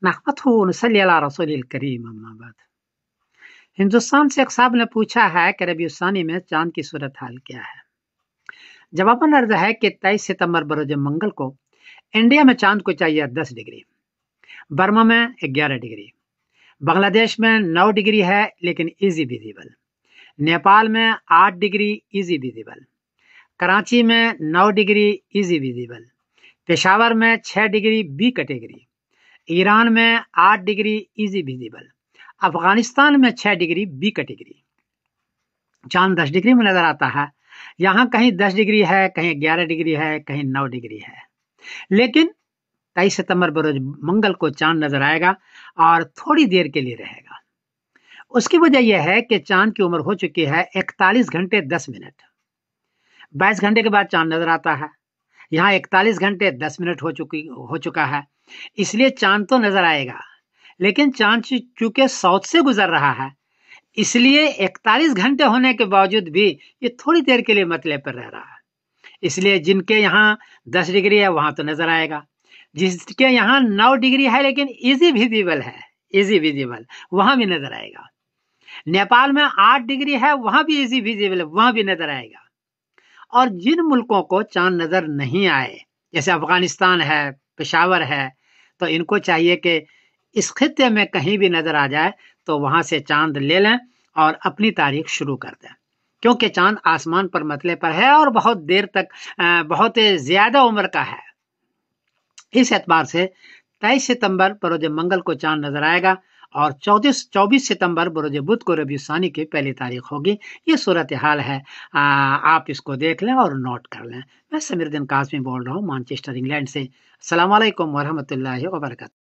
नहमदहु व नसल्ली अला रसूलिल करीम अम्मा बाद। हिंदुस्तान से एक साहब ने पूछा है कि रबीउल सानी में चांद की सूरत हाल क्या है। जवाबन अर्ज है कि 23 सितंबर बरोज मंगल को इंडिया में चांद को चाहिए 10 डिग्री, बर्मा में 11 डिग्री, बांग्लादेश में 9 डिग्री है लेकिन इजी विजिबल, नेपाल में 8 डिग्री इजी विजिबल, कराची में 9 डिग्री इजी विजिबल, पेशावर में 6 डिग्री बी कैटेगरी, ईरान में 8 डिग्री इजी विजिबल, अफगानिस्तान में 6 डिग्री बी कैटेगरी। चांद 10 डिग्री में नजर आता है। यहाँ कहीं 10 डिग्री है, कहीं 11 डिग्री है, कहीं 9 डिग्री है। लेकिन 23 सितंबर बरोज मंगल को चांद नजर आएगा और थोड़ी देर के लिए रहेगा। उसकी वजह यह है कि चांद की उम्र हो चुकी है 41 घंटे 10 मिनट। 22 घंटे के बाद चांद नजर आता है। यहाँ 41 घंटे 10 मिनट हो चुका है, इसलिए चांद तो नजर आएगा, लेकिन चांद चूंकि साउथ से गुजर रहा है, इसलिए 41 घंटे होने के बावजूद भी ये थोड़ी देर के लिए मतले पर रह रहा है। इसलिए जिनके यहाँ 10 डिग्री है वहां तो नजर आएगा, जिसके यहाँ 9 डिग्री है लेकिन इजी विजिबल है, इजी विजिबल, वहां भी नजर आएगा। नेपाल में 8 डिग्री है, वहां भी इजी विजिबल है, वहां भी नजर आएगा। और जिन मुल्कों को चांद नजर नहीं आए, जैसे अफगानिस्तान है, पेशावर है, तो इनको चाहिए कि इस खित्ते में कहीं भी नजर आ जाए तो वहां से चांद ले लें और अपनी तारीख शुरू कर दें, क्योंकि चांद आसमान पर मतले पर है और बहुत देर तक बहुत ज्यादा उम्र का है। इस एतबार से 23 सितंबर बरोज मंगल को चांद नजर आएगा और 24 सितंबर बरोज बुध को रबीउल सानी की पहली तारीख होगी। ये सूरत हाल है, आप इसको देख लें और नोट कर लें। मैं समीरुद्दीन कासमी बोल रहा हूँ मैनचेस्टर इंग्लैंड से। अस्सलाम वालेकुम वरहमतुल्लाहि वबरकातुहू।